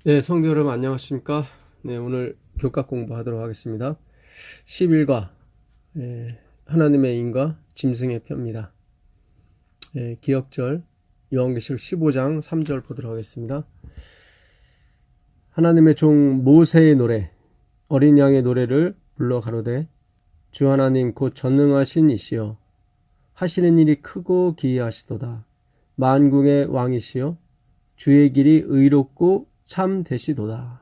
네, 성도 여러분 안녕하십니까? 네, 오늘 교과 공부하도록 하겠습니다. 11과 하나님의 인과 짐승의 표입니다. 기억절 요한계시록 15장 3절 보도록 하겠습니다. 하나님의 종 모세의 노래 어린 양의 노래를 불러 가로되 주 하나님 곧 전능하신 이시여 하시는 일이 크고 기이하시도다. 만국의 왕이시여 주의 길이 의롭고 참 되시도다.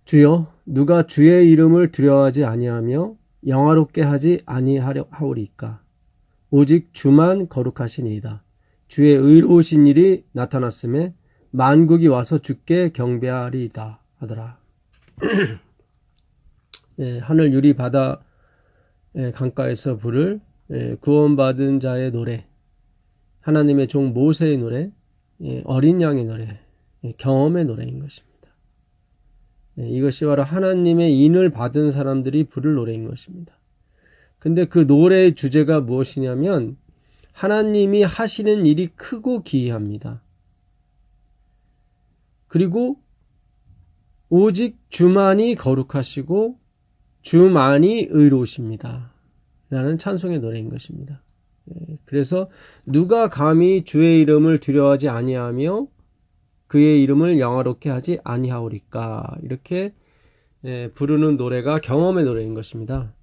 주여 누가 주의 이름을 두려워하지 아니하며 영화롭게 하지 아니하려 하오리까. 오직 주만 거룩하시니이다. 주의 의로우신 일이 나타났음에 만국이 와서 주께 경배하리이다 하더라. 하늘 유리 바다 강가에서 부를 구원받은 자의 노래, 하나님의 종 모세의 노래, 어린 양의 노래, 경험의 노래인 것입니다. 이것이 바로 하나님의 인을 받은 사람들이 부를 노래인 것입니다. 근데 그 노래의 주제가 무엇이냐면 하나님이 하시는 일이 크고 기이합니다. 그리고 오직 주만이 거룩하시고 주만이 의로우십니다. 라는 찬송의 노래인 것입니다. 그래서 누가 감히 주의 이름을 두려워하지 아니하며 그의 이름을 영화롭게 하지 아니하오리까. 이렇게 부르는 노래가 경험의 노래인 것입니다.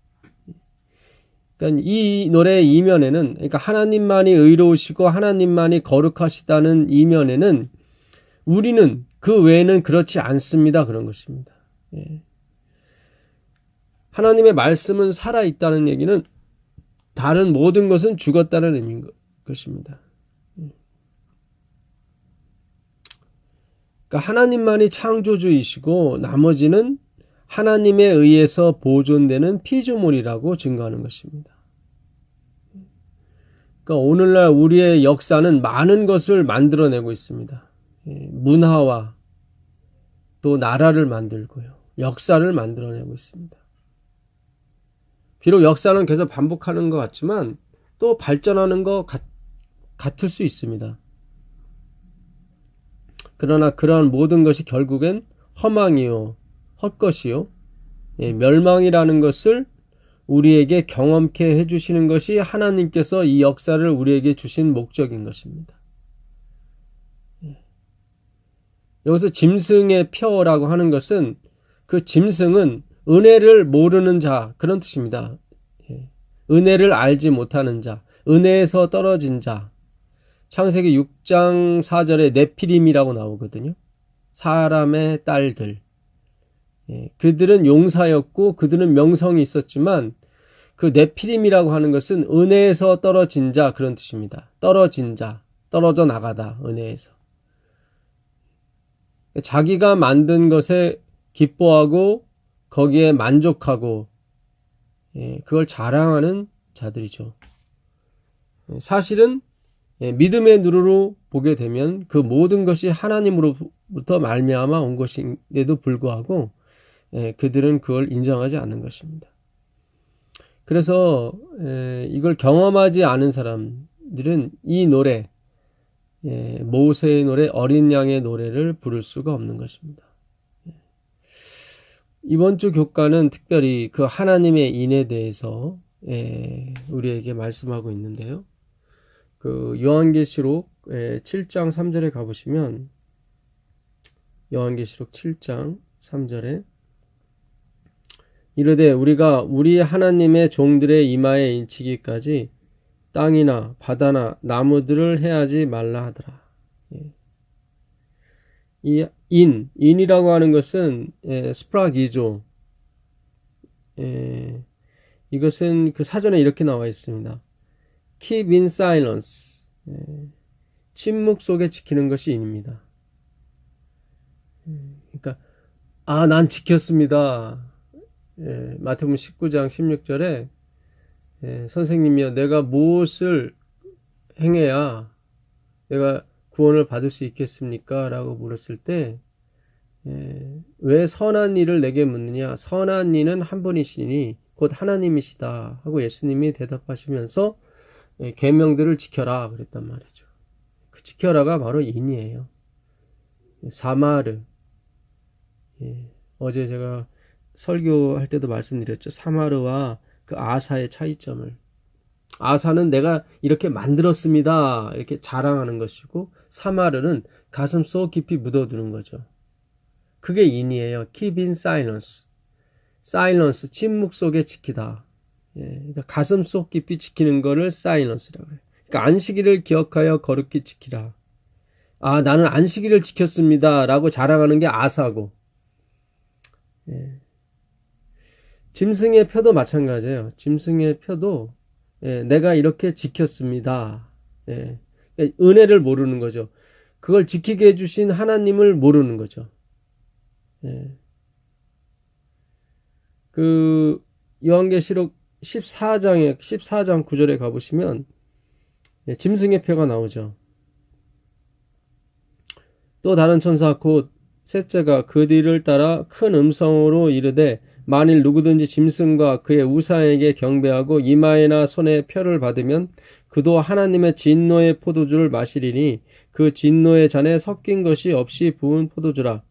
그러니까 이 노래의 이면에는, 그러니까 하나님만이 의로우시고 하나님만이 거룩하시다는 이면에는 우리는 그 외에는 그렇지 않습니다. 그런 것입니다. 하나님의 말씀은 살아있다는 얘기는 다른 모든 것은 죽었다는 의미인 것입니다. 그러니까 하나님만이 창조주이시고 나머지는 하나님에 의해서 보존되는 피조물이라고 증거하는 것입니다. 그러니까 오늘날 우리의 역사는 많은 것을 만들어내고 있습니다. 문화와 또 나라를 만들고요. 역사를 만들어내고 있습니다. 비록 역사는 계속 반복하는 것 같지만 또 발전하는 것 같을 수 있습니다. 그러나 그러한 모든 것이 결국엔 허망이요, 헛것이요, 멸망이라는 것을 우리에게 경험케 해주시는 것이 하나님께서 이 역사를 우리에게 주신 목적인 것입니다. 여기서 짐승의 표라고 하는 것은 그 짐승은 은혜를 모르는 자, 그런 뜻입니다. 은혜를 알지 못하는 자, 은혜에서 떨어진 자. 창세기 6장 4절에 네피림이라고 나오거든요. 사람의 딸들. 그들은 용사였고 그들은 명성이 있었지만 그 네피림이라고 하는 것은 은혜에서 떨어진 자, 그런 뜻입니다. 떨어진 자, 떨어져 나가다, 은혜에서. 자기가 만든 것에 기뻐하고 거기에 만족하고 그걸 자랑하는 자들이죠. 사실은 믿음의 눈으로 보게 되면 그 모든 것이 하나님으로부터 말미암아 온 것인데도 불구하고 그들은 그걸 인정하지 않는 것입니다. 그래서 이걸 경험하지 않은 사람들은 이 노래, 모세의 노래, 어린 양의 노래를 부를 수가 없는 것입니다. 이번 주 교과는 특별히 그 하나님의 인에 대해서 우리에게 말씀하고 있는데요. 그 요한계시록 7장 3절에 가보시면 요한계시록 7장 3절에 이르되 우리가 우리 하나님의 종들의 이마에 인치기까지 땅이나 바다나 나무들을 해하지 말라 하더라. 이 인이라고 하는 것은 스프라기조. 이것은 그 사전에 이렇게 나와 있습니다. Keep in silence. 침묵 속에 지키는 것이 인입니다. 그러니까 난 지켰습니다. 마태복음 19장 16절에 선생님이여 내가 무엇을 행해야 내가 구원을 받을 수 있겠습니까? 라고 물었을 때 왜 선한 일을 내게 묻느냐? 선한 이는 한 분이시니 곧 하나님이시다 하고 예수님이 대답하시면서 계명들을 지켜라 그랬단 말이죠. 그 지켜라가 바로 인이에요. 사마르. 예, 어제 제가 설교할 때도 말씀드렸죠. 사마르와 그 아사의 차이점을. 아사는 내가 이렇게 만들었습니다. 이렇게 자랑하는 것이고, 사마르는 가슴 속 깊이 묻어두는 거죠. 그게 인이에요. Keep in silence. silence, 침묵 속에 지키다. 예, 그러니까 가슴 속 깊이 지키는 거를 silence라고 해요. 그러니까 안식일을 기억하여 거룩히 지키라. 아, 나는 안식일을 지켰습니다. 라고 자랑하는 게 아사고. 예. 짐승의 표도 마찬가지예요. 짐승의 표도 예, 내가 이렇게 지켰습니다. 예. 그러니까 은혜를 모르는 거죠. 그걸 지키게 해주신 하나님을 모르는 거죠. 예. 그 요한계시록 14장 9절에 가보시면 예, 짐승의 표가 나오죠. 또 다른 천사 곧 셋째가 그 뒤를 따라 큰 음성으로 이르되 만일 누구든지 짐승과 그의 우상에게 경배하고 이마에나 손에 표를 받으면 그도 하나님의 진노의 포도주를 마시리니 그 진노의 잔에 섞인 것이 없이 부은 포도주라.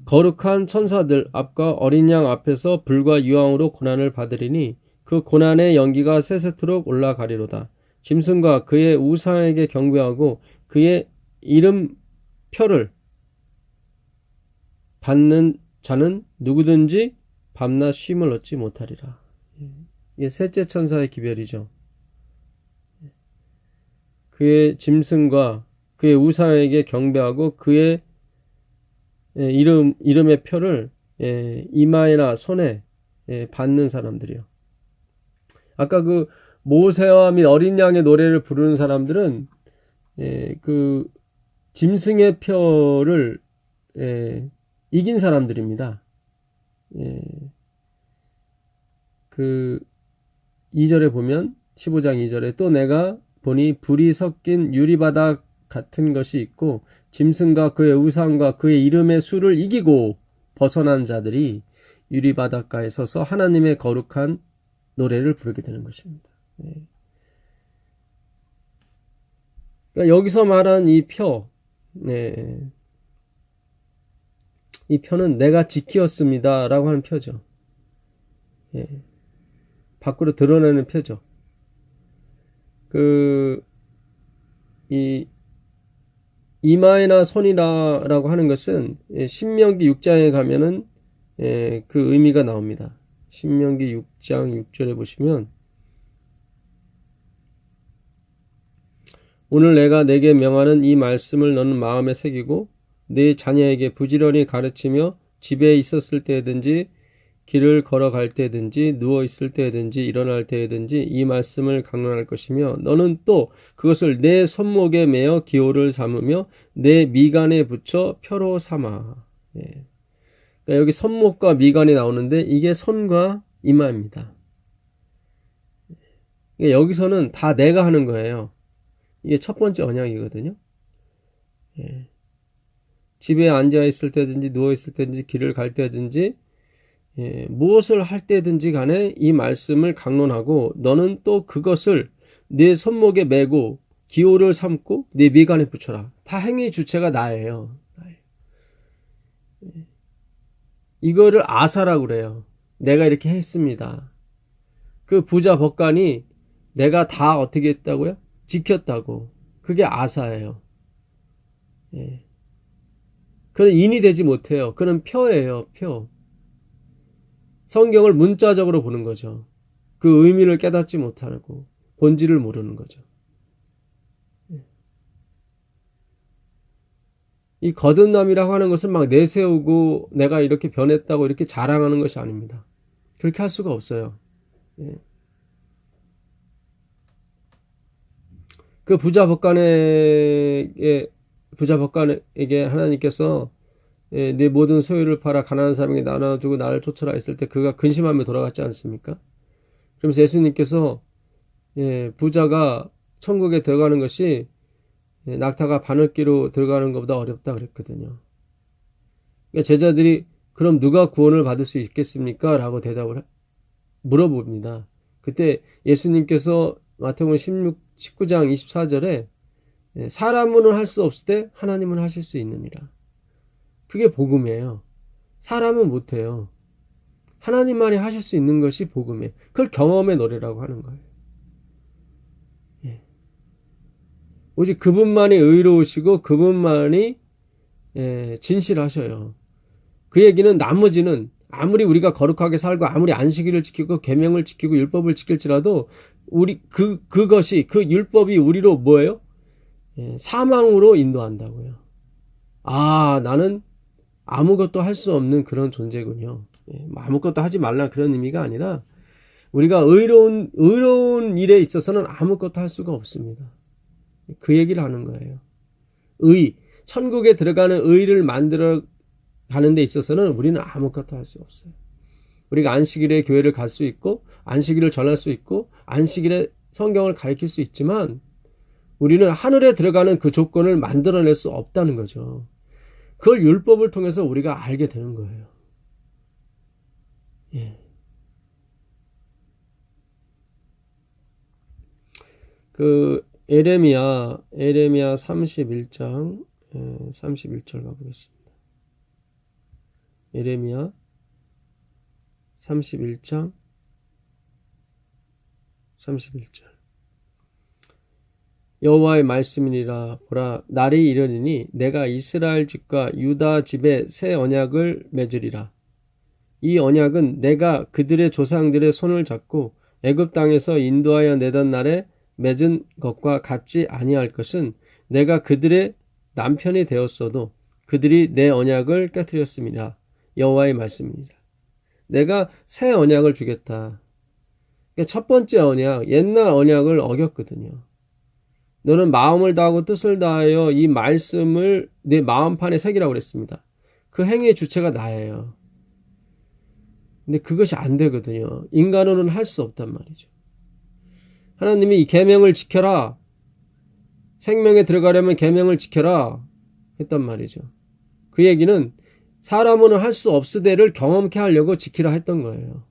거룩한 천사들 앞과 어린 양 앞에서 불과 유황으로 고난을 받으리니 그 고난의 연기가 세세토록 올라가리로다. 짐승과 그의 우상에게 경배하고 그의 이름 표를 받는 자는 누구든지 밤낮 쉼을 얻지 못하리라. 이게 셋째 천사의 기별이죠. 그의 짐승과 그의 우상에게 경배하고 그의 이름의 표를 이마에나 손에 받는 사람들이요. 아까 그 모세와 및 어린 양의 노래를 부르는 사람들은 그 짐승의 표를 이긴 사람들입니다. 그 2절에 보면 15장 2절에 또 내가 보니 불이 섞인 유리바닥 같은 것이 있고 짐승과 그의 우상과 그의 이름의 수를 이기고 벗어난 자들이 유리바닷가에 서서 하나님의 거룩한 노래를 부르게 되는 것입니다. 그러니까 여기서 말한 이 표, 이 표는 내가 지키었습니다 라고 하는 표죠. 밖으로 드러내는 표죠. 이 이마에나 손이라고 하는 것은 신명기 6장에 가면은 그 의미가 나옵니다. 신명기 6장 6절에 보시면 오늘 내가 내게 명하는 이 말씀을 너는 마음에 새기고 네 자녀에게 부지런히 가르치며 집에 있었을 때든지 길을 걸어갈 때든지 누워있을 때든지 일어날 때든지 이 말씀을 강론할 것이며 너는 또 그것을 내 손목에 매어 기호를 삼으며 내 미간에 붙여 표로 삼아. 그러니까 여기 손목과 미간이 나오는데 이게 손과 이마입니다. 그러니까 여기서는 다 내가 하는 거예요. 이게 첫 번째 언약이거든요. 집에 앉아있을 때든지 누워있을 때든지 길을 갈 때든지 무엇을 할 때든지 간에 이 말씀을 강론하고 너는 또 그것을 내 손목에 매고 기호를 삼고 내 미간에 붙여라. 다 행위 주체가 나예요. 이거를 아사라고 그래요. 내가 이렇게 했습니다. 그 부자 법관이 내가 다 어떻게 했다고요? 지켰다고. 그게 아사예요. 그는 인이 되지 못해요. 그는 표예요. 표. 성경을 문자적으로 보는 거죠. 그 의미를 깨닫지 못하고 본질을 모르는 거죠. 이 거듭남이라고 하는 것은 막 내세우고 내가 이렇게 변했다고 이렇게 자랑하는 것이 아닙니다. 그렇게 할 수가 없어요. 그 부자 법관에게 하나님께서 네 모든 소유를 팔아 가난한 사람에게 나눠주고 나를 쫓아라 했을 때 그가 근심하며 돌아갔지 않습니까? 그러면서 예수님께서 부자가 천국에 들어가는 것이 낙타가 바늘기로 들어가는 것보다 어렵다 그랬거든요. 그러니까 제자들이 그럼 누가 구원을 받을 수 있겠습니까? 라고 대답을 물어봅니다. 그때 예수님께서 마태복음 19장 24절에 사람은 할 수 없을 때 하나님은 하실 수 있느니라. 그게 복음이에요. 사람은 못해요. 하나님만이 하실 수 있는 것이 복음이에요. 그걸 경험의 노래라고 하는 거예요. 오직 그분만이 의로우시고 그분만이 진실하셔요. 그 얘기는 나머지는 아무리 우리가 거룩하게 살고 아무리 안식일을 지키고 계명을 지키고 율법을 지킬지라도 우리 그것이 그 율법이 우리로 뭐예요? 사망으로 인도한다고요. 아, 나는 아무것도 할 수 없는 그런 존재군요. 아무것도 하지 말라 그런 의미가 아니라 우리가 의로운 일에 있어서는 아무것도 할 수가 없습니다. 그 얘기를 하는 거예요. 천국에 들어가는 의를 만들어 가는 데 있어서는 우리는 아무것도 할 수 없어요. 우리가 안식일에 교회를 갈 수 있고 안식일을 전할 수 있고 안식일에 성경을 가르칠 수 있지만 우리는 하늘에 들어가는 그 조건을 만들어낼 수 없다는 거죠. 그걸 율법을 통해서 우리가 알게 되는 거예요. 그 에레미야 31장 31절 가보겠습니다. 에레미야 31장 31절 여호와의 말씀이니라. 보라, 날이 이르리니 내가 이스라엘 집과 유다 집에 새 언약을 맺으리라. 이 언약은 내가 그들의 조상들의 손을 잡고 애굽 땅에서 인도하여 내던 날에 맺은 것과 같지 아니할 것은 내가 그들의 남편이 되었어도 그들이 내 언약을 깨뜨렸습니다. 여호와의 말씀입니다. 내가 새 언약을 주겠다. 첫 번째 언약, 옛날 언약을 어겼거든요. 너는 마음을 다하고 뜻을 다하여 이 말씀을 내 마음판에 새기라고 그랬습니다. 그 행위의 주체가 나예요. 근데 그것이 안 되거든요. 인간으로는 할 수 없단 말이죠. 하나님이 이 계명을 지켜라. 생명에 들어가려면 계명을 지켜라. 했단 말이죠. 그 얘기는 사람으로는 할 수 없으되를 경험케 하려고 지키라 했던 거예요.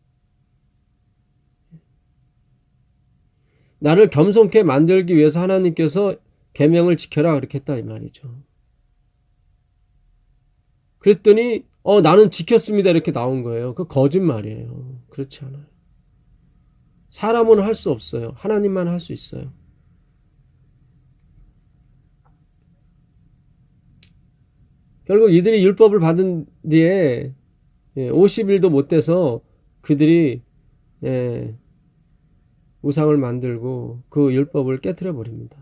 나를 겸손케 만들기 위해서 하나님께서 계명을 지켜라 그렇게 했다 이 말이죠. 그랬더니 나는 지켰습니다 이렇게 나온 거예요. 그 거짓말이에요. 그렇지 않아요. 사람은 할 수 없어요. 하나님만 할 수 있어요. 결국 이들이 율법을 받은 뒤에 50일도 못 돼서 그들이 우상을 만들고 그 율법을 깨트려 버립니다.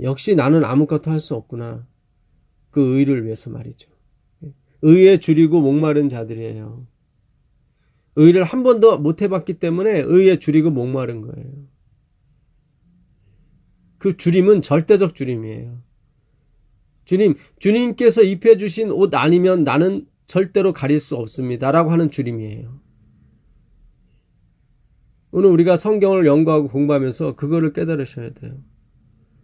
역시 나는 아무것도 할 수 없구나. 그 의를 위해서 말이죠. 의에 줄이고 목마른 자들이에요. 의를 한 번도 못 해봤기 때문에 의에 줄이고 목마른 거예요. 그 줄임은 절대적 줄임이에요. 주님께서 입혀주신 옷 아니면 나는 절대로 가릴 수 없습니다. 라고 하는 줄임이에요. 오늘 우리가 성경을 연구하고 공부하면서 그거를 깨달으셔야 돼요.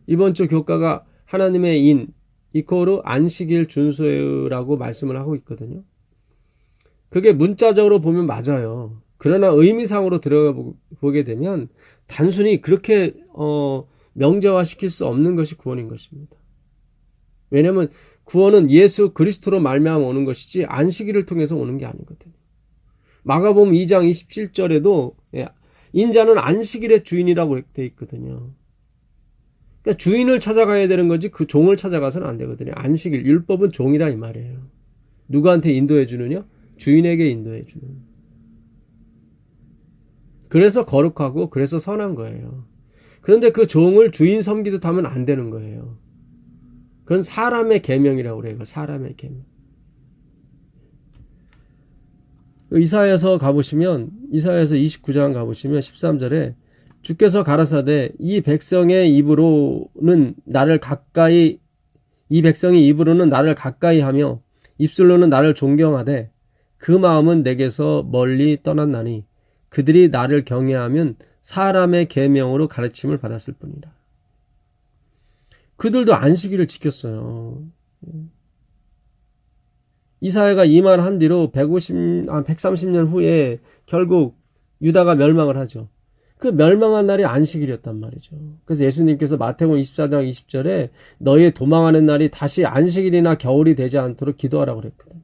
이번 주 교과가 하나님의 인, 이코르 안식일 준수라고 말씀을 하고 있거든요. 그게 문자적으로 보면 맞아요. 그러나 의미상으로 들어가 보게 되면 단순히 그렇게 명제화시킬 수 없는 것이 구원인 것입니다. 왜냐하면 구원은 예수 그리스도로 말미암아 오는 것이지 안식일을 통해서 오는 게 아니거든요. 마가복음 2장 27절에도 인자는 안식일의 주인이라고 되어 있거든요. 그러니까 주인을 찾아가야 되는 거지 그 종을 찾아가서는 안 되거든요. 안식일, 율법은 종이라 이 말이에요. 누구한테 인도해 주느냐? 주인에게 인도해 주는. 그래서 거룩하고 그래서 선한 거예요. 그런데 그 종을 주인 섬기듯 하면 안 되는 거예요. 그건 사람의 계명이라고 그래요. 사람의 계명. 이사야서 가보시면 이사야서 29장 가보시면 13절에 주께서 가라사대 이 백성의 입으로는 나를 가까이 하며 입술로는 나를 존경하되 그 마음은 내게서 멀리 떠났나니 그들이 나를 경외하면 사람의 계명으로 가르침을 받았을 뿐이라. 그들도 안식일을 지켰어요. 이사야가 이 말 한 뒤로 130년 후에 결국 유다가 멸망을 하죠. 그 멸망한 날이 안식일이었단 말이죠. 그래서 예수님께서 마태복음 24장 20절에 너희의 도망하는 날이 다시 안식일이나 겨울이 되지 않도록 기도하라고 그랬거든요.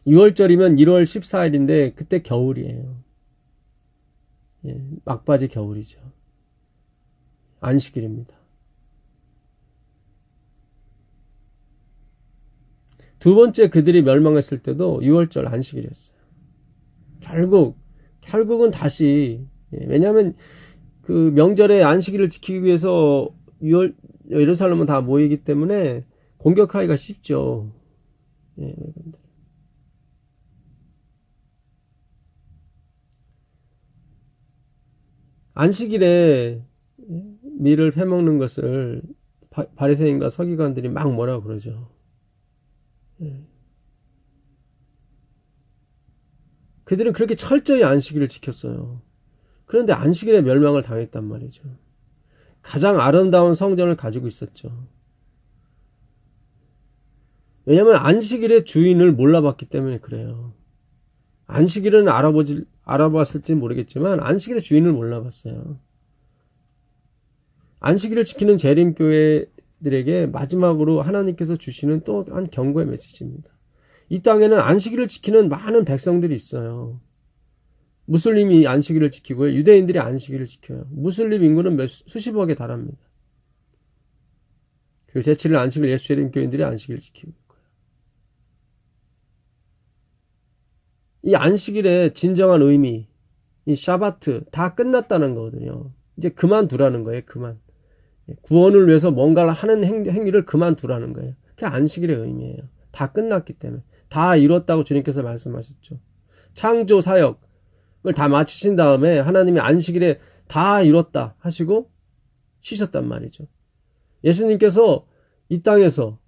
6월절이면 1월 14일인데 그때 겨울이에요. 예, 막바지 겨울이죠. 안식일입니다. 두 번째 그들이 멸망했을 때도 6월절 안식일이었어요. 결국은 다시, 왜냐하면 그 명절에 안식일을 지키기 위해서 예루살렘은 다 모이기 때문에 공격하기가 쉽죠. 예, 안식일에 밀을 패먹는 것을 바리새인과 서기관들이 막 뭐라고 그러죠. 그들은 그렇게 철저히 안식일을 지켰어요. 그런데 안식일에 멸망을 당했단 말이죠. 가장 아름다운 성전을 가지고 있었죠. 왜냐하면 안식일의 주인을 몰라봤기 때문에 그래요. 안식일은 알아봤을지 모르겠지만 안식일의 주인을 몰라봤어요. 안식일을 지키는 재림교회들에게 마지막으로 하나님께서 주시는 또 한 경고의 메시지입니다. 이 땅에는 안식일을 지키는 많은 백성들이 있어요. 무슬림이 안식일을 지키고요. 유대인들이 안식일을 지켜요. 무슬림 인구는 수십억에 달합니다. 그리고 제7일 안식일 예수 재림교인들이 안식일을 지키고 있고요. 이 안식일의 진정한 의미, 이 샤바트 다 끝났다는 거거든요. 이제 그만두라는 거예요. 구원을 위해서 뭔가를 하는 행위를 그만두라는 거예요. 그게 안식일의 의미예요. 다 끝났기 때문에. 다 이뤘다고 주님께서 말씀하셨죠. 창조 사역을 다 마치신 다음에 하나님이 안식일에 다 이뤘다 하시고 쉬셨단 말이죠. 예수님께서 이 땅에서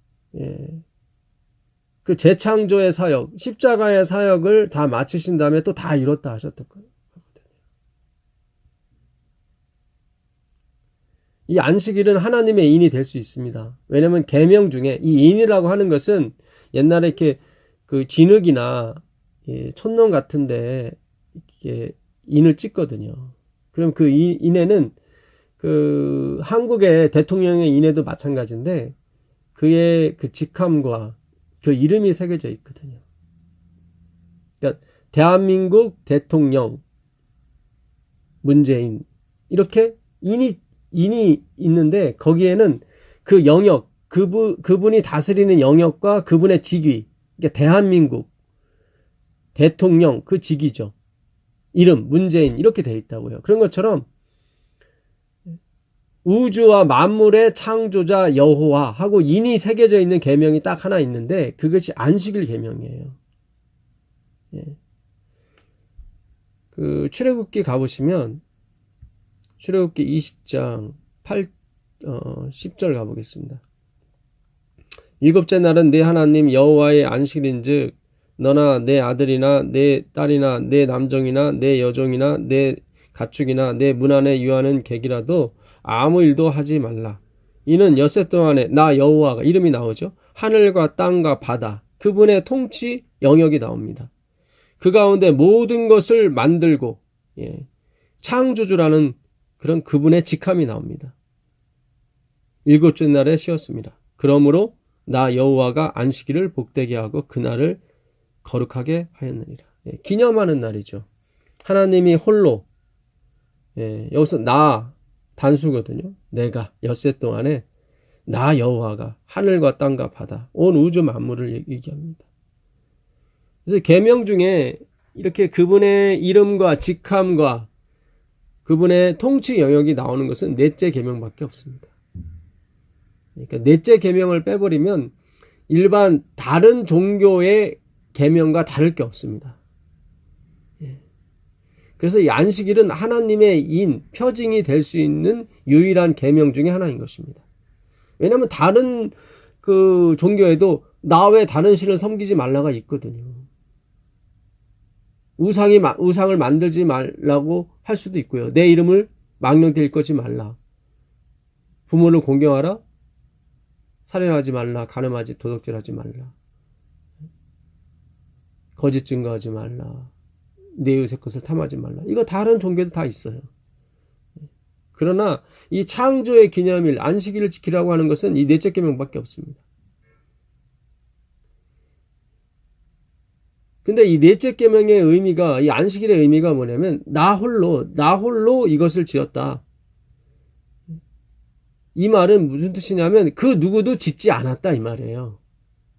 그 재창조의 사역, 십자가의 사역을 다 마치신 다음에 또 다 이뤘다 하셨던 거예요. 이 안식일은 하나님의 인이 될 수 있습니다. 왜냐하면 계명 중에 이 인이라고 하는 것은 옛날에 이렇게 그 진흙이나 촌농 같은데 이렇게 인을 찍거든요. 그럼 그 인에는 그 한국의 대통령의 인에도 마찬가지인데 그의 그 직함과 그 이름이 새겨져 있거든요. 그러니까 대한민국 대통령 문재인 이렇게 인이 있는데 거기에는 그 영역 그분이 다스리는 영역과 그분의 직위 그러니까 대한민국 대통령 그 직위죠. 이름 문재인 이렇게 돼 있다고요. 그런 것처럼 우주와 만물의 창조자 여호와 하고 인이 새겨져 있는 계명이 딱 하나 있는데 그것이 안식일 계명이에요. 그 출애굽기 가보시면 출애굽기 20장 10절 가보겠습니다. 일곱째 날은 네 하나님 여호와의 안식일인즉 너나 내 아들이나 내 딸이나 내 남종이나 내 여종이나 내 가축이나 내 문 안에 유하는 객이라도 아무 일도 하지 말라. 이는 엿새 동안에 나 여호와가 이름이 나오죠. 하늘과 땅과 바다 그분의 통치 영역이 나옵니다. 그 가운데 모든 것을 만들고 창조주라는 그런 그분의 직함이 나옵니다. 일곱째 날에 쉬었습니다. 그러므로 나 여호와가 안식일을 복되게 하고 그날을 거룩하게 하였느니라. 기념하는 날이죠. 하나님이 홀로 여기서 나 단수거든요. 내가 엿새 동안에 나 여호와가 하늘과 땅과 바다 온 우주 만물을 얘기합니다. 그래서 계명 중에 이렇게 그분의 이름과 직함과 그분의 통치 영역이 나오는 것은 넷째 계명밖에 없습니다. 그러니까 넷째 계명을 빼버리면 일반 다른 종교의 계명과 다를 게 없습니다. 그래서 이 안식일은 하나님의 인, 표징이 될 수 있는 유일한 계명 중에 하나인 것입니다. 왜냐하면 다른 그 종교에도 나 외 다른 신을 섬기지 말라가 있거든요. 우상을 만들지 말라고 할 수도 있고요. 내 이름을 망령되이 읽지 말라. 부모를 공경하라. 살인하지 말라. 간음하지 도둑질하지 말라. 거짓 증거하지 말라. 내 이웃의 것을 탐하지 말라. 이거 다른 종교도 다 있어요. 그러나 이 창조의 기념일 안식일을 지키라고 하는 것은 이 넷째 계명밖에 없습니다. 근데 이 넷째 계명의 의미가, 이 안식일의 의미가 뭐냐면 나 홀로 이것을 지었다. 이 말은 무슨 뜻이냐면 그 누구도 짓지 않았다 이 말이에요.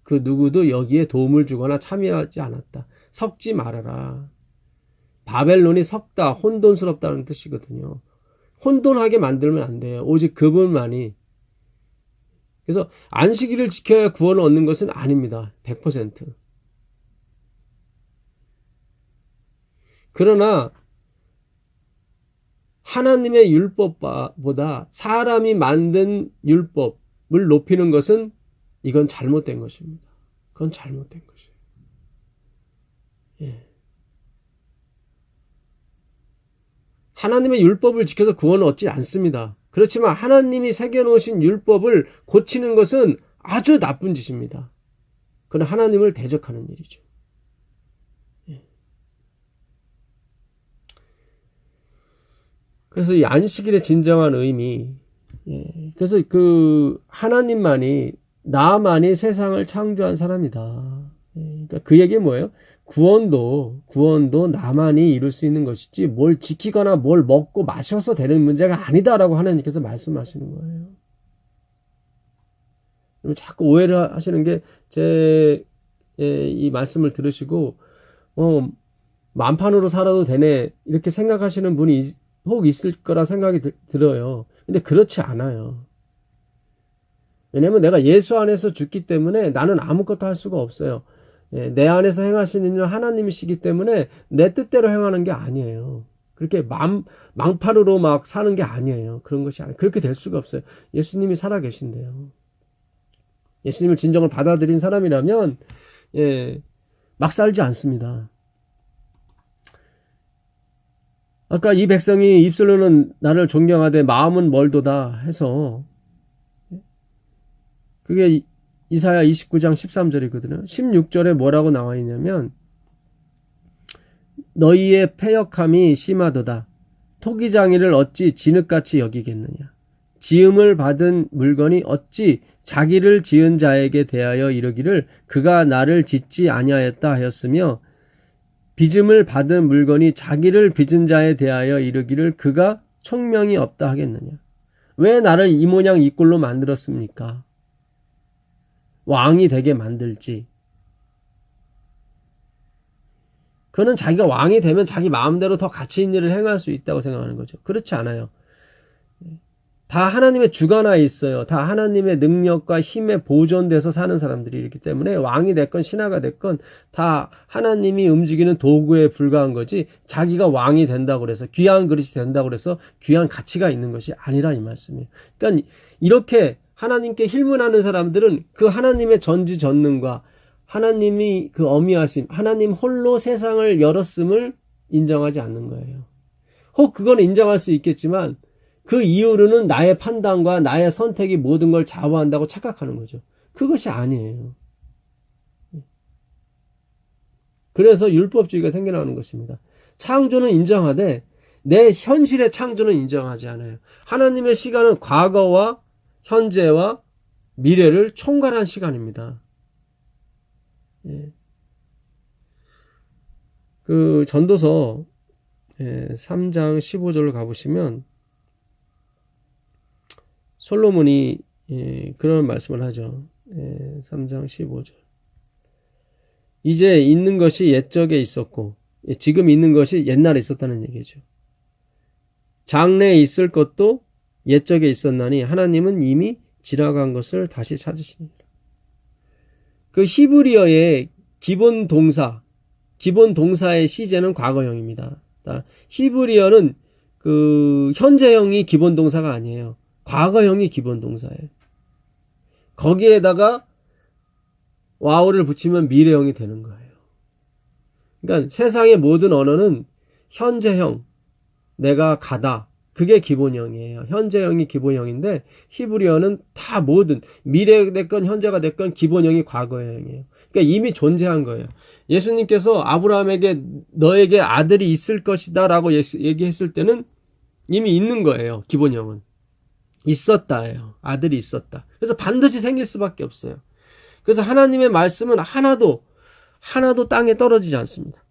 그 누구도 여기에 도움을 주거나 참여하지 않았다. 섞지 말아라. 바벨론이 섞다, 혼돈스럽다는 뜻이거든요. 혼돈하게 만들면 안 돼요. 오직 그분만이. 그래서 안식일을 지켜야 구원을 얻는 것은 아닙니다. 100%. 그러나 하나님의 율법보다 사람이 만든 율법을 높이는 것은 이건 잘못된 것입니다. 그건 잘못된 것이에요. 예. 하나님의 율법을 지켜서 구원을 얻지 않습니다. 그렇지만 하나님이 새겨놓으신 율법을 고치는 것은 아주 나쁜 짓입니다. 그건 하나님을 대적하는 일이죠. 예. 그래서 이 안식일의 진정한 의미, 그래서 그 하나님만이, 나만이 세상을 창조한 사람이다. 그러니까 그 얘기는 뭐예요? 구원도 나만이 이룰 수 있는 것이지 뭘 지키거나 뭘 먹고 마셔서 되는 문제가 아니다라고 하나님께서 말씀하시는 거예요. 자꾸 오해를 하시는 게, 제 이 말씀을 들으시고 만판으로 살아도 되네 이렇게 생각하시는 분이 혹 있을 거라 생각이 들어요. 근데 그렇지 않아요. 왜냐면 내가 예수 안에서 죽기 때문에 나는 아무것도 할 수가 없어요. 내 안에서 행하시는 일은 하나님이시기 때문에 내 뜻대로 행하는 게 아니에요. 그렇게 망판으로 막 사는 게 아니에요. 그런 것이 아니에요. 그렇게 될 수가 없어요. 예수님이 살아계신데요. 예수님을 진정을 받아들인 사람이라면 막 살지 않습니다. 아까 이 백성이 입술로는 나를 존경하되 마음은 멀도다 해서, 그게 이사야 29장 13절이거든요. 16절에 뭐라고 나와 있냐면 너희의 패역함이 심하도다. 토기장이를 어찌 진흙같이 여기겠느냐. 지음을 받은 물건이 어찌 자기를 지은 자에게 대하여 이르기를 그가 나를 짓지 아니하였다 하였으며, 빚음을 받은 물건이 자기를 빚은 자에 대하여 이르기를 그가 총명이 없다 하겠느냐. 왜 나를 이 모양 이 꼴로 만들었습니까? 왕이 되게 만들지. 그는 자기가 왕이 되면 자기 마음대로 더 가치 있는 일을 행할 수 있다고 생각하는 거죠. 그렇지 않아요. 다 하나님의 주관하에 있어요. 다 하나님의 능력과 힘에 보존돼서 사는 사람들이기 때문에 왕이 됐건 신하가 됐건 다 하나님이 움직이는 도구에 불과한 거지, 자기가 왕이 된다고 그래서 귀한 그릇이 된다고 그래서 귀한 가치가 있는 것이 아니라 이 말씀이에요. 그러니까 이렇게 하나님께 힐문하는 사람들은 그 하나님의 전지전능과 하나님이 그 어미하심, 하나님 홀로 세상을 열었음을 인정하지 않는 거예요. 혹 그건 인정할 수 있겠지만 그 이후로는 나의 판단과 나의 선택이 모든 걸 좌우한다고 착각하는 거죠. 그것이 아니에요. 그래서 율법주의가 생겨나는 것입니다. 창조는 인정하되 내 현실의 창조는 인정하지 않아요. 하나님의 시간은 과거와 현재와 미래를 총괄한 시간입니다. 그 전도서 3장 15절을 가보시면 솔로몬이 그런 말씀을 하죠. 3장 15절. 이제 있는 것이 옛적에 있었고 지금 있는 것이 옛날에 있었다는 얘기죠. 장래에 있을 것도 옛적에 있었나니 하나님은 이미 지나간 것을 다시 찾으시니라. 그 히브리어의 기본 동사의 시제는 과거형입니다. 히브리어는 그 현재형이 기본 동사가 아니에요. 과거형이 기본 동사예요. 거기에다가 와우를 붙이면 미래형이 되는 거예요. 그러니까 세상의 모든 언어는 현재형, 내가 가다, 그게 기본형이에요. 현재형이 기본형인데 히브리어는 다 모든 미래가 됐건 현재가 됐건 기본형이 과거형이에요. 그러니까 이미 존재한 거예요. 예수님께서 아브라함에게 너에게 아들이 있을 것이다 라고 얘기했을 때는 이미 있는 거예요. 기본형은. 있었다예요. 아들이 있었다. 그래서 반드시 생길 수밖에 없어요. 그래서 하나님의 말씀은 하나도 땅에 떨어지지 않습니다.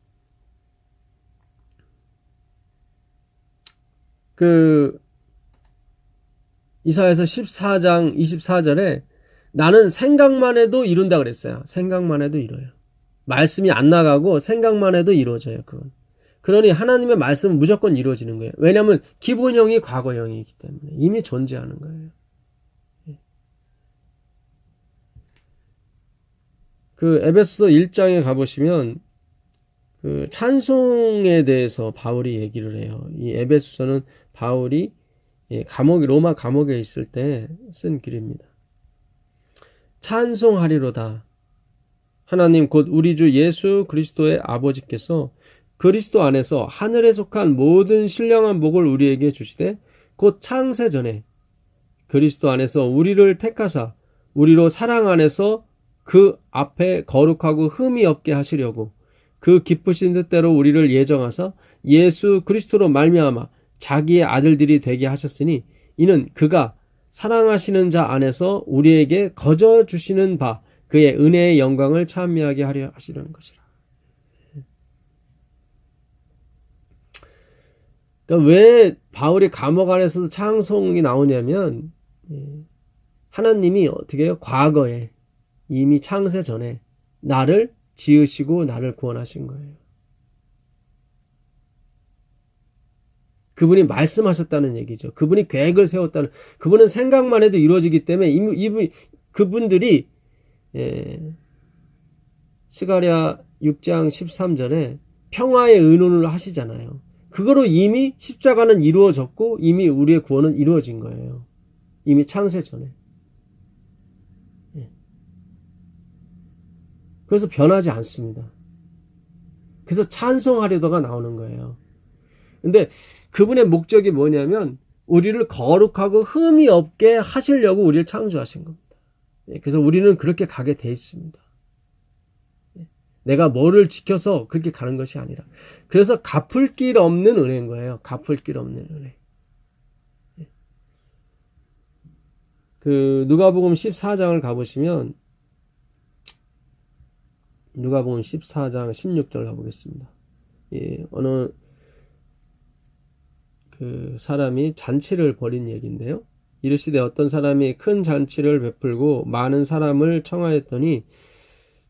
이사야서 14장 24절에 나는 생각만 해도 이룬다 그랬어요. 생각만 해도 이뤄요. 말씀이 안 나가고 생각만 해도 이루어져요. 그건. 그러니 하나님의 말씀은 무조건 이루어지는 거예요. 왜냐하면 기본형이 과거형이기 때문에 이미 존재하는 거예요. 에베소서 1장에 가보시면 찬송에 대해서 바울이 얘기를 해요. 이 에베소서는 바울이 로마 감옥에 있을 때 쓴 글입니다. 찬송하리로다. 하나님 곧 우리 주 예수 그리스도의 아버지께서 그리스도 안에서 하늘에 속한 모든 신령한 복을 우리에게 주시되 곧 창세 전에 그리스도 안에서 우리를 택하사 우리로 사랑 안에서 그 앞에 거룩하고 흠이 없게 하시려고 그 기쁘신 뜻대로 우리를 예정하사 예수 그리스도로 말미암아 자기의 아들들이 되게 하셨으니 이는 그가 사랑하시는 자 안에서 우리에게 거저 주시는 바 그의 은혜의 영광을 찬미하게 하려 하시려는 것이라. 그러니까 왜 바울이 감옥 안에서도 찬송이 나오냐면 하나님이 어떻게 해요? 과거에 이미 창세 전에 나를 지으시고 나를 구원하신 거예요. 그분이 말씀하셨다는 얘기죠. 그분이 계획을 세웠다는, 그분은 생각만 해도 이루어지기 때문에 그분들이 스가랴 6장 13절에 평화의 의논을 하시잖아요. 그거로 이미 십자가는 이루어졌고 이미 우리의 구원은 이루어진 거예요. 이미 창세 전에. 그래서 변하지 않습니다. 그래서 찬송하려다가 나오는 거예요. 근데 그분의 목적이 뭐냐면 우리를 거룩하고 흠이 없게 하시려고 우리를 창조하신 겁니다. 그래서 우리는 그렇게 가게 돼 있습니다. 내가 뭐를 지켜서 그렇게 가는 것이 아니라. 그래서 갚을 길 없는 은혜인 거예요. 갚을 길 없는 은혜. 누가복음 14장을 가보시면 누가복음 14장 16절 가보겠습니다. 어느 사람이 잔치를 벌인 얘기인데요. 이르시되 어떤 사람이 큰 잔치를 베풀고 많은 사람을 청하였더니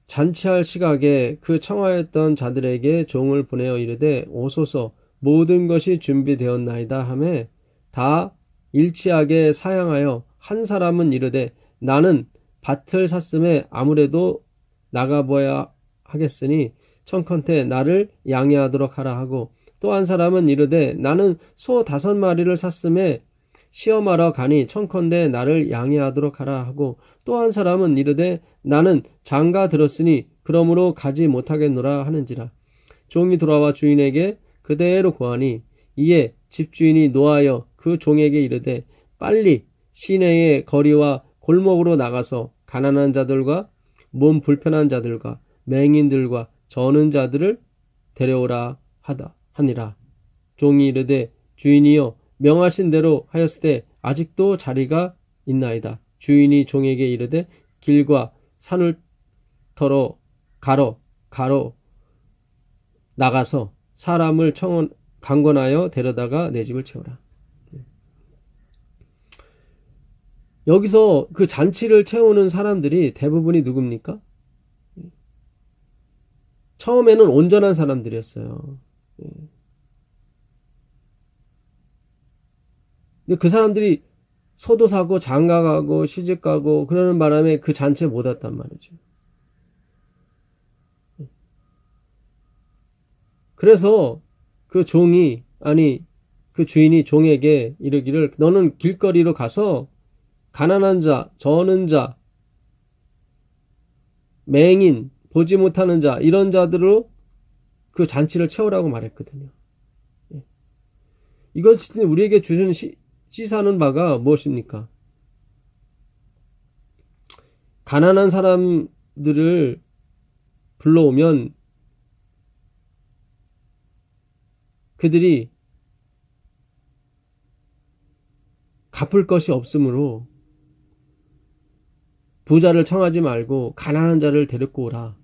잔치할 시각에 그 청하였던 자들에게 종을 보내어 이르되 오소서 모든 것이 준비되었나이다 하매 다 일치하게 사양하여 한 사람은 이르되 나는 밭을 샀음에 아무래도 나가보아야 하겠으니 청컨대 나를 양해하도록 하라 하고 또 한 사람은 이르되 나는 소 5마리를 샀음에 시험하러 가니 청컨대 나를 양해하도록 하라 하고 또 한 사람은 이르되 나는 장가 들었으니 그러므로 가지 못하겠노라 하는지라. 종이 돌아와 주인에게 그대로 고하니 이에 집주인이 노하여 그 종에게 이르되 빨리 시내의 거리와 골목으로 나가서 가난한 자들과 몸 불편한 자들과 맹인들과 저는 자들을 데려오라 하니라. 종이 이르되 주인이여 명하신 대로 하였으되 아직도 자리가 있나이다. 주인이 종에게 이르되 길과 산을 터러 가로 나가서 사람을 강권하여 데려다가 내 집을 채우라. 여기서 그 잔치를 채우는 사람들이 대부분이 누굽니까? 처음에는 온전한 사람들이었어요. 근데 그 사람들이 소도 사고 장가 가고 시집 가고 그러는 바람에 그 잔치에 못 왔단 말이죠. 그래서 그 주인이 종에게 이르기를 너는 길거리로 가서 가난한 자, 저는 자, 맹인, 보지 못하는 자 이런 자들로 그 잔치를 채우라고 말했거든요. 이것이 우리에게 주는 시사하는 바가 무엇입니까? 가난한 사람들을 불러오면 그들이 갚을 것이 없으므로 부자를 청하지 말고 가난한 자를 데리고 오라.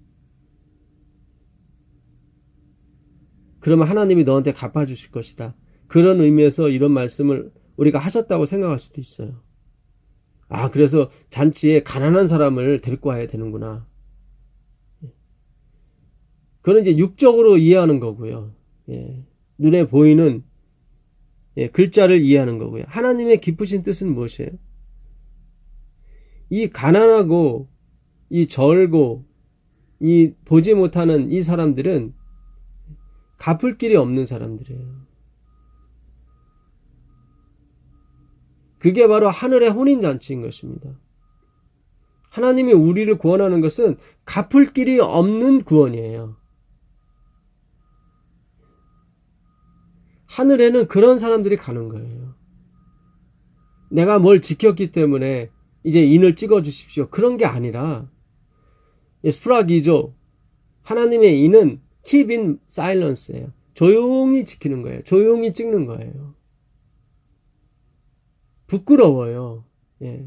그러면 하나님이 너한테 갚아주실 것이다. 그런 의미에서 이런 말씀을 우리가 하셨다고 생각할 수도 있어요. 아, 그래서 잔치에 가난한 사람을 데리고 와야 되는구나. 그건 이제 육적으로 이해하는 거고요. 예. 눈에 보이는 글자를 이해하는 거고요. 하나님의 깊으신 뜻은 무엇이에요? 이 가난하고 이 절고 이 보지 못하는 이 사람들은 갚을 길이 없는 사람들이에요. 그게 바로 하늘의 혼인잔치인 것입니다. 하나님이 우리를 구원하는 것은 갚을 길이 없는 구원이에요. 하늘에는 그런 사람들이 가는 거예요. 내가 뭘 지켰기 때문에 이제 인을 찍어 주십시오. 그런 게 아니라 스프라기조 하나님의 인은 keep in silence예요. 조용히 지키는 거예요. 조용히 찍는 거예요. 부끄러워요. 예.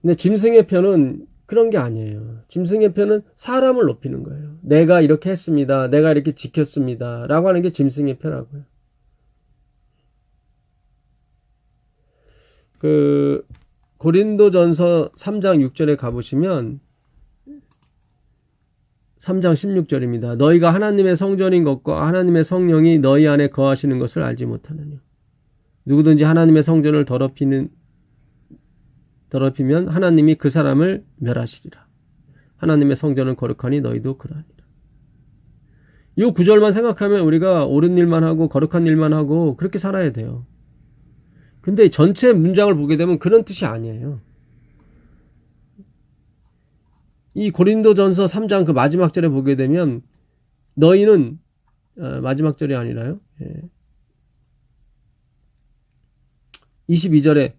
근데 짐승의 편은 그런 게 아니에요. 짐승의 편은 사람을 높이는 거예요. 내가 이렇게 했습니다. 내가 이렇게 지켰습니다. 라고 하는 게 짐승의 편하고요. 고린도전서 3장 6절에 가보시면 3장 16절입니다. 너희가 하나님의 성전인 것과 하나님의 성령이 너희 안에 거하시는 것을 알지 못하느냐. 누구든지 하나님의 성전을 더럽히면 하나님이 그 사람을 멸하시리라. 하나님의 성전은 거룩하니 너희도 그러하니라. 이 구절만 생각하면 우리가 옳은 일만 하고 거룩한 일만 하고 그렇게 살아야 돼요. 근데 전체 문장을 보게 되면 그런 뜻이 아니에요. 이 고린도전서 3장 그 마지막 절에 보게 되면 너희는 마지막 절이 아니라요. 22절에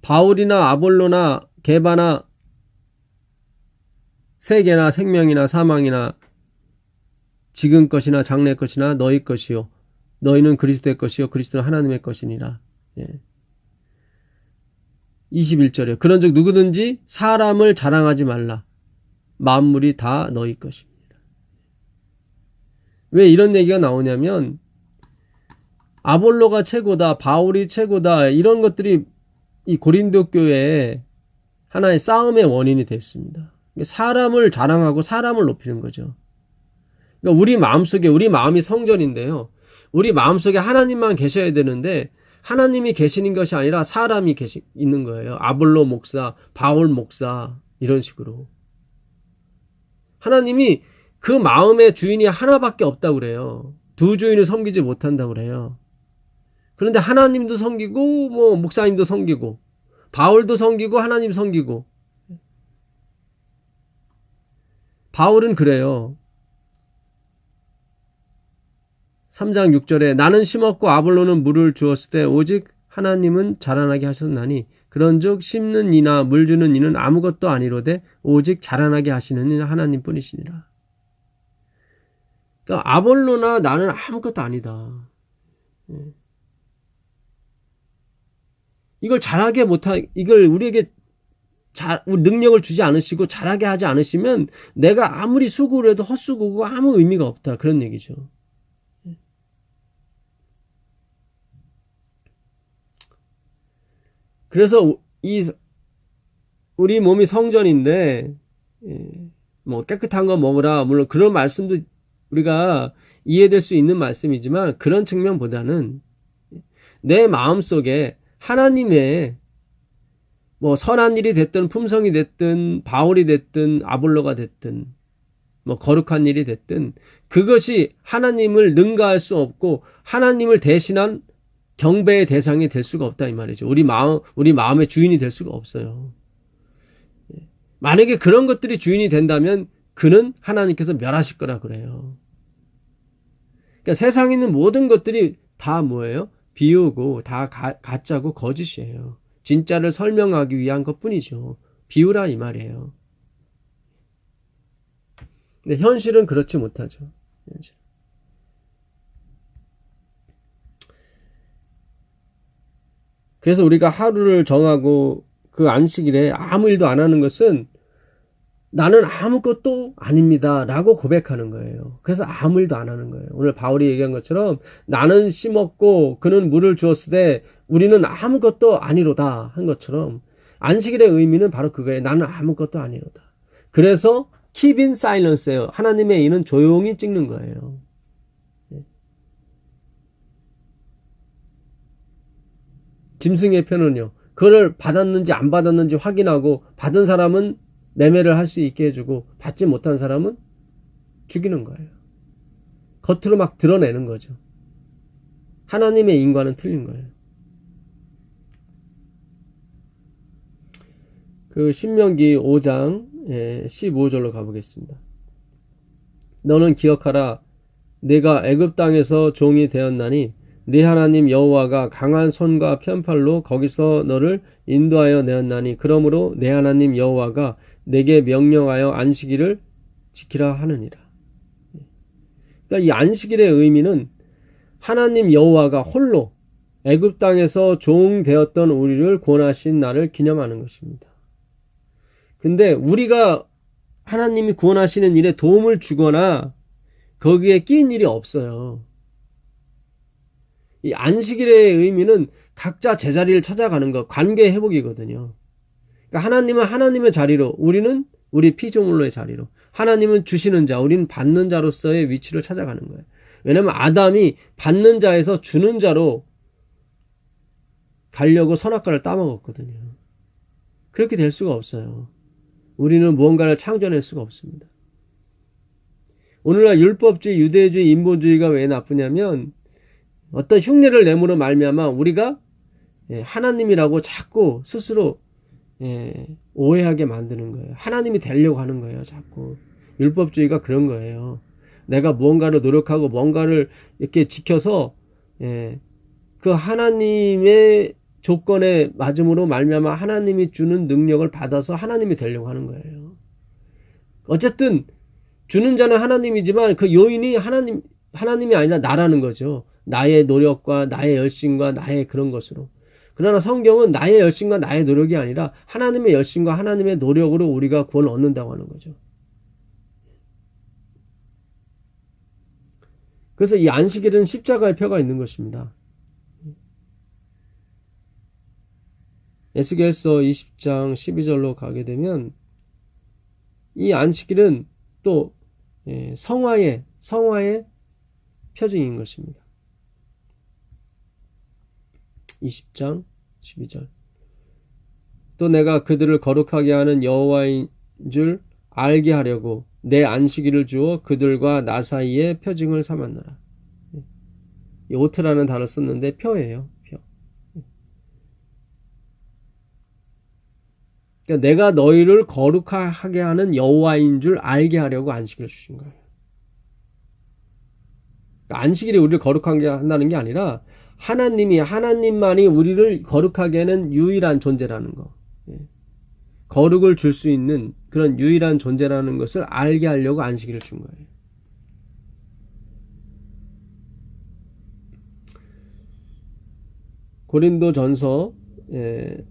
바울이나 아볼로나 게바나 세계나 생명이나 사망이나 지금 것이나 장래 것이나 너희 것이요 너희는 그리스도의 것이요 그리스도는 하나님의 것이니라. 21절에 그런즉 누구든지 사람을 자랑하지 말라. 만물이 다 너희 것입니다. 왜 이런 얘기가 나오냐면 아볼로가 최고다, 바울이 최고다 이런 것들이 이 고린도 교회에 하나의 싸움의 원인이 됐습니다. 사람을 자랑하고 사람을 높이는 거죠. 그러니까 우리 마음속에 우리 마음이 성전인데요. 우리 마음속에 하나님만 계셔야 되는데 하나님이 계시는 것이 아니라 사람이 있는 거예요. 아볼로 목사, 바울 목사 이런 식으로. 하나님이 그 마음의 주인이 하나밖에 없다고 그래요. 두 주인을 섬기지 못한다고 그래요. 그런데 하나님도 섬기고 목사님도 섬기고 바울도 섬기고 하나님 섬기고. 바울은 그래요. 3장 6절에 나는 심었고 아볼로는 물을 주었을 때 오직 하나님은 자라나게 하셨나니 그런즉 심는 이나 물 주는 이는 아무것도 아니로되 오직 자라나게 하시는 이는 하나님뿐이시니라. 그러니까 아볼로나 나는 아무것도 아니다. 이걸 잘하게 이걸 우리에게 능력을 주지 않으시고 잘하게 하지 않으시면 내가 아무리 수고를 해도 헛수고고 아무 의미가 없다. 그런 얘기죠. 그래서 우리 몸이 성전인데 깨끗한 거 먹으라. 물론 그런 말씀도 우리가 이해될 수 있는 말씀이지만 그런 측면보다는 내 마음속에 하나님의 선한 일이 됐든 품성이 됐든 바울이 됐든 아볼로가 됐든 거룩한 일이 됐든 그것이 하나님을 능가할 수 없고 하나님을 대신한 경배의 대상이 될 수가 없다 이 말이죠. 우리 마음의 주인이 될 수가 없어요. 만약에 그런 것들이 주인이 된다면 그는 하나님께서 멸하실 거라 그래요. 그러니까 세상에 있는 모든 것들이 다 뭐예요? 비우고 다 가짜고 거짓이에요. 진짜를 설명하기 위한 것뿐이죠. 비유라 이 말이에요. 근데 현실은 그렇지 못하죠. 현실. 그래서 우리가 하루를 정하고 그 안식일에 아무 일도 안 하는 것은 나는 아무것도 아닙니다 라고 고백하는 거예요. 그래서 아무 일도 안 하는 거예요. 오늘 바울이 얘기한 것처럼 나는 심었고 그는 물을 주었을 때 우리는 아무것도 아니로다 한 것처럼 안식일의 의미는 바로 그거예요. 나는 아무것도 아니로다. 그래서 keep in silence예요. 하나님의 이는 조용히 찍는 거예요. 짐승의 표는요. 그걸 받았는지 안 받았는지 확인하고 받은 사람은 매매를 할 수 있게 해주고 받지 못한 사람은 죽이는 거예요. 겉으로 막 드러내는 거죠. 하나님의 인과는 틀린 거예요. 그 신명기 5장 15절로 가보겠습니다. 너는 기억하라. 내가 애굽 땅에서 종이 되었나니 네 하나님 여호와가 강한 손과 편팔로 거기서 너를 인도하여 내었나니 그러므로 네 하나님 여호와가 내게 명령하여 안식일을 지키라 하느니라. 그러니까 이 안식일의 의미는 하나님 여호와가 홀로 애굽 땅에서 종 되었던 우리를 구원하신 날을 기념하는 것입니다. 근데 우리가 하나님이 구원하시는 일에 도움을 주거나 거기에 끼인 일이 없어요. 이 안식일의 의미는 각자 제자리를 찾아가는 것, 관계 회복이거든요. 그러니까 하나님은 하나님의 자리로, 우리는 우리 피조물로의 자리로, 하나님은 주시는 자, 우리는 받는 자로서의 위치를 찾아가는 거예요. 왜냐하면 아담이 받는 자에서 주는 자로 가려고 선악과를 따먹었거든요. 그렇게 될 수가 없어요. 우리는 무언가를 창조해낼 수가 없습니다. 오늘날 율법주의, 유대주의, 인본주의가 왜 나쁘냐면 어떤 흉내를 내므로 말미암아 우리가 하나님이라고 자꾸 스스로 오해하게 만드는 거예요. 하나님이 되려고 하는 거예요. 자꾸 율법주의가 그런 거예요. 내가 무언가를 노력하고 뭔가를 이렇게 지켜서 그 하나님의 조건에 맞음으로 말미암아 하나님이 주는 능력을 받아서 하나님이 되려고 하는 거예요. 어쨌든 주는 자는 하나님이지만 그 요인이 하나님이 아니라 나라는 거죠. 나의 노력과 나의 열심과 나의 그런 것으로. 그러나 성경은 나의 열심과 나의 노력이 아니라 하나님의 열심과 하나님의 노력으로 우리가 구원을 얻는다고 하는 거죠. 그래서 이 안식일은 십자가의 표가 있는 것입니다. 에스겔서 20장 12절로 가게 되면 이 안식일은 또 성화의 표징인 것입니다. 20장 12절. 또 내가 그들을 거룩하게 하는 여호와인 줄 알게 하려고 내 안식일을 주어 그들과 나 사이에 표징을 삼았노라. 이 오트라는 단어를 썼는데 표예요. 표. 그러니까 내가 너희를 거룩하게 하는 여호와인 줄 알게 하려고 안식일을 주신 거예요. 그러니까 안식일이 우리를 거룩하게 한다는 게 아니라 하나님만이 우리를 거룩하게 하는 유일한 존재라는 거. 거룩을 줄 수 있는 그런 유일한 존재라는 것을 알게 하려고 안식일을 준 거예요. 고린도전서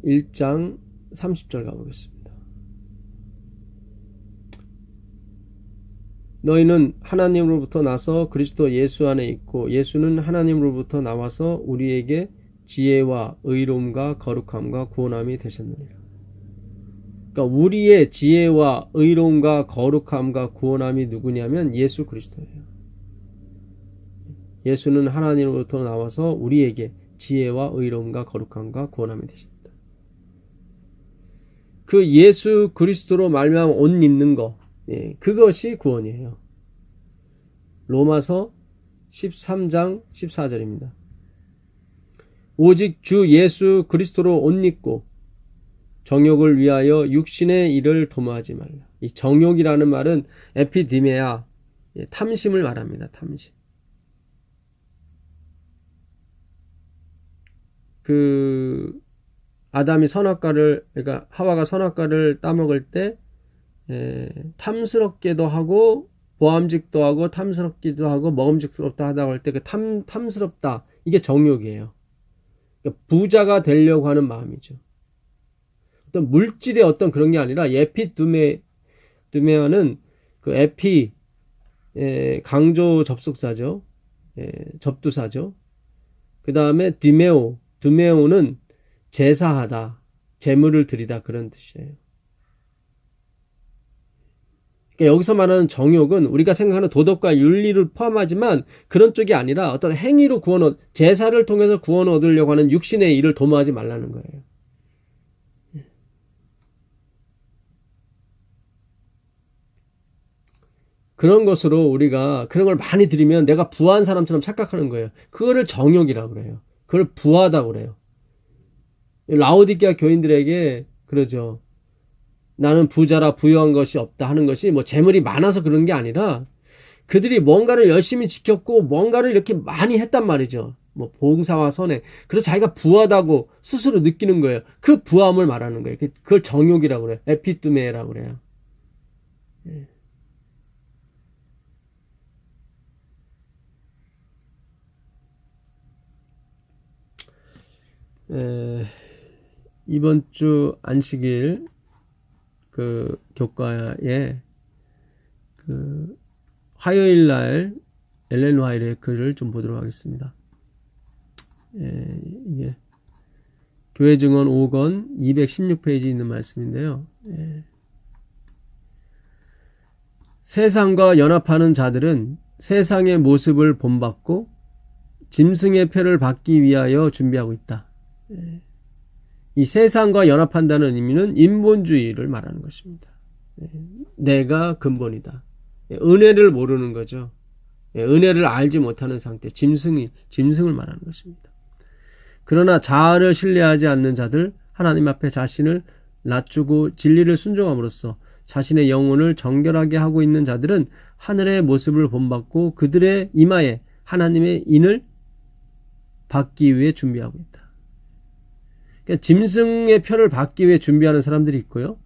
1장 30절 가보겠습니다. 너희는 하나님으로부터 나서 그리스도 예수 안에 있고 예수는 하나님으로부터 나와서 우리에게 지혜와 의로움과 거룩함과 구원함이 되셨느니라. 그러니까 우리의 지혜와 의로움과 거룩함과 구원함이 누구냐면 예수 그리스도예요. 예수는 하나님으로부터 나와서 우리에게 지혜와 의로움과 거룩함과 구원함이 되셨다. 그 예수 그리스도로 말미암아 옷 입는 거, 그것이 구원이에요. 로마서 13장 14절입니다. 오직 주 예수 그리스도로 옷 입고 정욕을 위하여 육신의 일을 도모하지 말라. 이 정욕이라는 말은 에피디메아, 탐심을 말합니다. 탐심. 아담이 선악과를, 그러니까 하와가 선악과를 따먹을 때 탐스럽게도 하고 보암직도 하고 탐스럽기도 하고 먹음직스럽다 하다고 할 때 그 탐스럽다, 이게 정욕이에요. 그러니까 부자가 되려고 하는 마음이죠. 어떤 물질의 어떤 그런 게 아니라, 두메아는 그 에피, 강조 접속사죠. 접두사죠. 그 다음에 두메오는 제사하다, 재물을 드리다, 그런 뜻이에요. 그러니까 여기서 말하는 정욕은 우리가 생각하는 도덕과 윤리를 포함하지만 그런 쪽이 아니라 어떤 행위로 제사를 통해서 구원 얻으려고 하는 육신의 일을 도모하지 말라는 거예요. 그런 것으로 우리가 그런 걸 많이 드리면 내가 부한 사람처럼 착각하는 거예요. 그거를 정욕이라고 그래요. 그걸 부하다고 그래요. 라오디게아 교인들에게 그러죠. 나는 부자라 부유한 것이 없다 하는 것이 뭐 재물이 많아서 그런 게 아니라 그들이 뭔가를 열심히 지켰고 뭔가를 이렇게 많이 했단 말이죠. 뭐 봉사와 선행. 그래서 자기가 부하다고 스스로 느끼는 거예요. 그 부함을 말하는 거예요. 그걸 정욕이라고 그래요. 에피뚜메라고 그래요. 이번 주 안식일 그 교과에 그 화요일 날 엘렌 화이트의 글을 좀 보도록 하겠습니다. 이게 교회 증언 5권 216페이지 있는 말씀인데요. 세상과 연합하는 자들은 세상의 모습을 본받고 짐승의 표를 받기 위하여 준비하고 있다. 이 세상과 연합한다는 의미는 인본주의를 말하는 것입니다. 내가 근본이다. 은혜를 모르는 거죠. 은혜를 알지 못하는 상태, 짐승을 말하는 것입니다. 그러나 자아를 신뢰하지 않는 자들, 하나님 앞에 자신을 낮추고 진리를 순종함으로써 자신의 영혼을 정결하게 하고 있는 자들은 하늘의 모습을 본받고 그들의 이마에 하나님의 인을 받기 위해 준비하고 있다. 그러니까 짐승의 표를 받기 위해 준비하는 사람들이 있고요.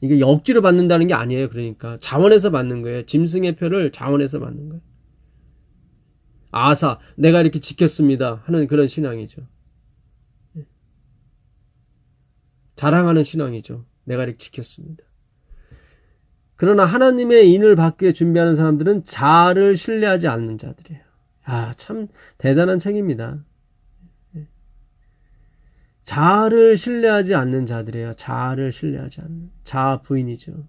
이게 억지로 받는다는 게 아니에요. 그러니까 자원해서 받는 거예요. 짐승의 표를 자원해서 받는 거예요. 아사, 내가 이렇게 지켰습니다 하는 그런 신앙이죠. 자랑하는 신앙이죠. 내가 이렇게 지켰습니다. 그러나 하나님의 인을 받기 위해 준비하는 사람들은 자아를 신뢰하지 않는 자들이에요. 참 대단한 책입니다. 자아를 신뢰하지 않는 자들이에요. 자아를 신뢰하지 않는 자아 부인이죠.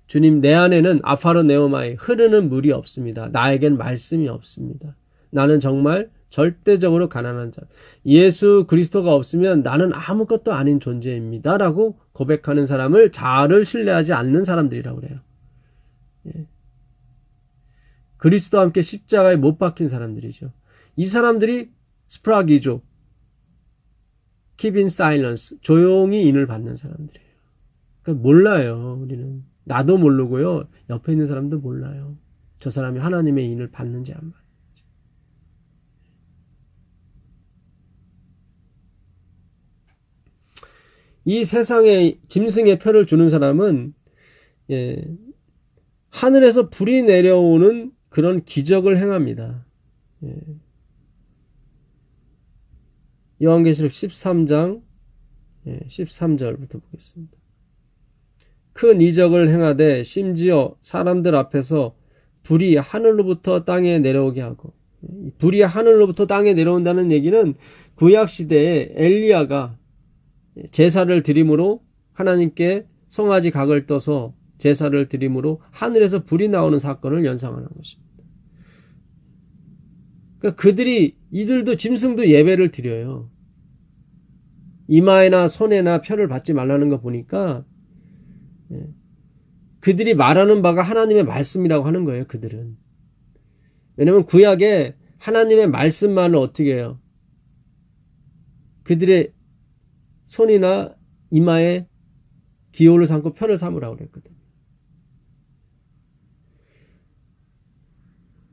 주님, 내 안에는 아파로 네오마이 흐르는 물이 없습니다. 나에겐 말씀이 없습니다. 나는 정말 절대적으로 가난한 자. 예수 그리스도가 없으면 나는 아무것도 아닌 존재입니다. 라고 고백하는 사람을 자아를 신뢰하지 않는 사람들이라고 그래요. 그리스도와 함께 십자가에 못 박힌 사람들이죠. 이 사람들이 스프라기족, keep in silence, 조용히 인을 받는 사람들이에요. 그러니까 몰라요. 우리는. 나도 모르고요. 옆에 있는 사람도 몰라요. 저 사람이 하나님의 인을 받는지 안 받는지. 이 세상에 짐승의 표를 주는 사람은 하늘에서 불이 내려오는 그런 기적을 행합니다. 요한계시록 13장 13절부터 보겠습니다. 큰 이적을 행하되 심지어 사람들 앞에서 불이 하늘로부터 땅에 내려오게 하고, 불이 하늘로부터 땅에 내려온다는 얘기는 구약시대에 엘리야가 제사를 드림으로 하나님께 송아지 각을 떠서 제사를 드림으로 하늘에서 불이 나오는 사건을 연상하는 것입니다. 그러니까 이들도 짐승도 예배를 드려요. 이마에나 손에나 표를 받지 말라는 거 보니까 그들이 말하는 바가 하나님의 말씀이라고 하는 거예요. 그들은. 왜냐하면 구약에 하나님의 말씀만을 어떻게 해요? 그들의 손이나 이마에 기호를 삼고 표를 삼으라고 그랬거든요.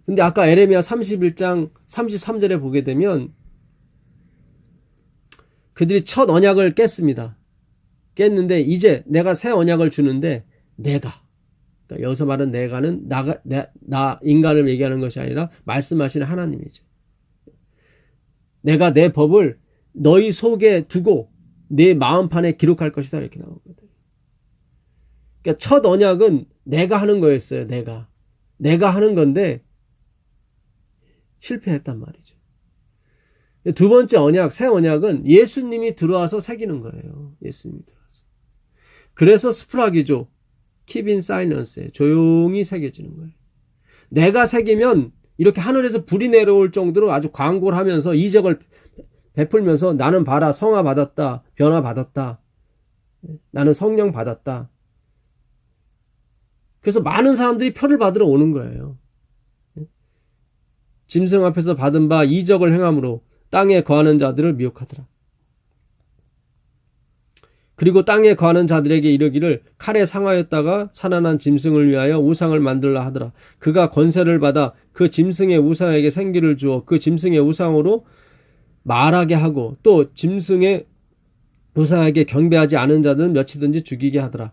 근데 아까 에레미야 31장 33절에 보게 되면 그들이 첫 언약을 깼습니다. 깼는데 이제 내가 새 언약을 주는데 내가, 그러니까 여기서 말하는 내가는 나 인간을 얘기하는 것이 아니라 말씀하시는 하나님이죠. 내가 내 법을 너희 속에 두고 네 마음판에 기록할 것이다 이렇게 나오거든요. 그러니까 첫 언약은 내가 하는 거였어요. 내가 하는 건데 실패했단 말이죠. 두 번째 언약, 새 언약은 예수님이 들어와서 새기는 거예요. 예수님이 들어와서. 그래서 스프라기죠. Keep in silence. 조용히 새겨지는 거예요. 내가 새기면 이렇게 하늘에서 불이 내려올 정도로 아주 광고를 하면서 이적을 베풀면서 나는 봐라, 성화 받았다, 변화 받았다, 나는 성령 받았다. 그래서 많은 사람들이 표를 받으러 오는 거예요. 짐승 앞에서 받은 바 이적을 행함으로 땅에 거하는 자들을 미혹하더라. 그리고 땅에 거하는 자들에게 이르기를 칼에 상하였다가 살아난 짐승을 위하여 우상을 만들라 하더라. 그가 권세를 받아 그 짐승의 우상에게 생기를 주어 그 짐승의 우상으로 말하게 하고 또 짐승의 우상에게 경배하지 않은 자들은 몇이든지 죽이게 하더라.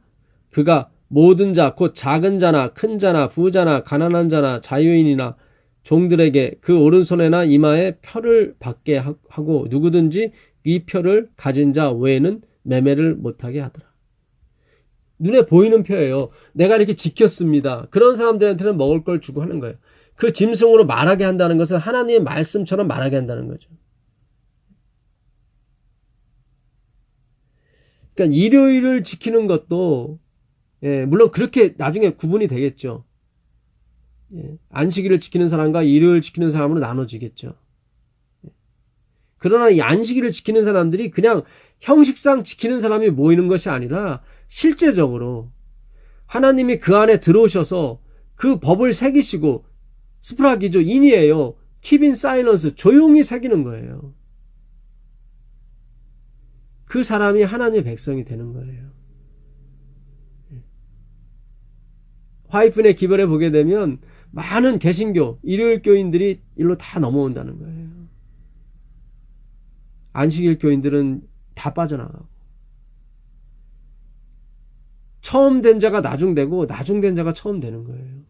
그가 모든 자 곧 작은 자나 큰 자나 부자나 가난한 자나 자유인이나 종들에게 그 오른손에나 이마에 표를 받게 하고 누구든지 이 표를 가진 자 외에는 매매를 못하게 하더라. 눈에 보이는 표예요. 내가 이렇게 지켰습니다. 그런 사람들한테는 먹을 걸 주고 하는 거예요. 그 짐승으로 말하게 한다는 것은 하나님의 말씀처럼 말하게 한다는 거죠. 그러니까 일요일을 지키는 것도 물론 그렇게 나중에 구분이 되겠죠. 안식일을 지키는 사람과 일요일 지키는 사람으로 나눠지겠죠. 그러나 이 안식일을 지키는 사람들이 그냥 형식상 지키는 사람이 모이는 것이 아니라 실제적으로 하나님이 그 안에 들어오셔서 그 법을 새기시고 스프라기죠. 인이에요. Keep in silence. 조용히 새기는 거예요. 그 사람이 하나님의 백성이 되는 거예요. 화이픈의 기별에 보게 되면 많은 개신교, 일요일 교인들이 일로 다 넘어온다는 거예요. 안식일 교인들은 다 빠져나가고 처음 된 자가 나중되고 나중된 자가 처음 되는 거예요.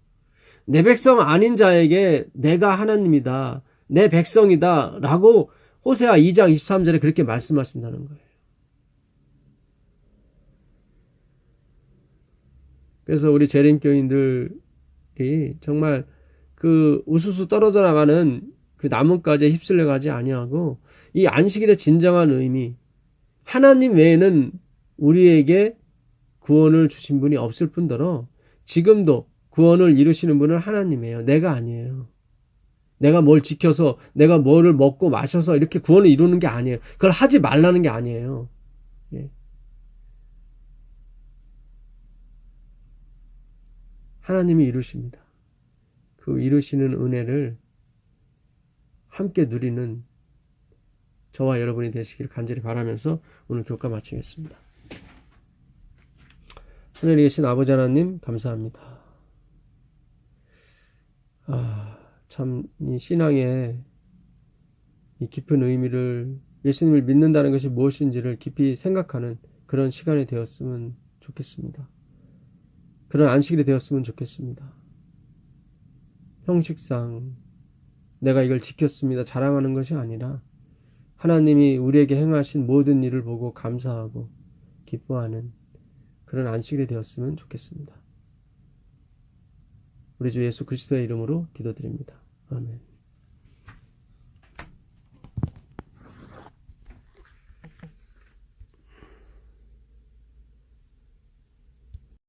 내 백성 아닌 자에게 내가 하나님이다, 내 백성이다 라고 호세아 2장 23절에 그렇게 말씀하신다는 거예요. 그래서 우리 재림교인들이 정말 그 우수수 떨어져 나가는 그 나뭇가지에 휩쓸려 가지 아니하고 이 안식일의 진정한 의미, 하나님 외에는 우리에게 구원을 주신 분이 없을 뿐더러 지금도 구원을 이루시는 분은 하나님이에요. 내가 아니에요. 내가 뭘 지켜서 내가 뭐를 먹고 마셔서 이렇게 구원을 이루는 게 아니에요. 그걸 하지 말라는 게 아니에요. 하나님이 이루십니다. 그 이루시는 은혜를 함께 누리는 저와 여러분이 되시길 간절히 바라면서 오늘 교과 마치겠습니다. 하늘에 계신 아버지 하나님 감사합니다. 참 이 신앙의 이 깊은 의미를, 예수님을 믿는다는 것이 무엇인지를 깊이 생각하는 그런 시간이 되었으면 좋겠습니다. 그런 안식일이 되었으면 좋겠습니다. 형식상 내가 이걸 지켰습니다 자랑하는 것이 아니라 하나님이 우리에게 행하신 모든 일을 보고 감사하고 기뻐하는 그런 안식일이 되었으면 좋겠습니다. 우리 주 예수 그리스도의 이름으로 기도드립니다. 아멘.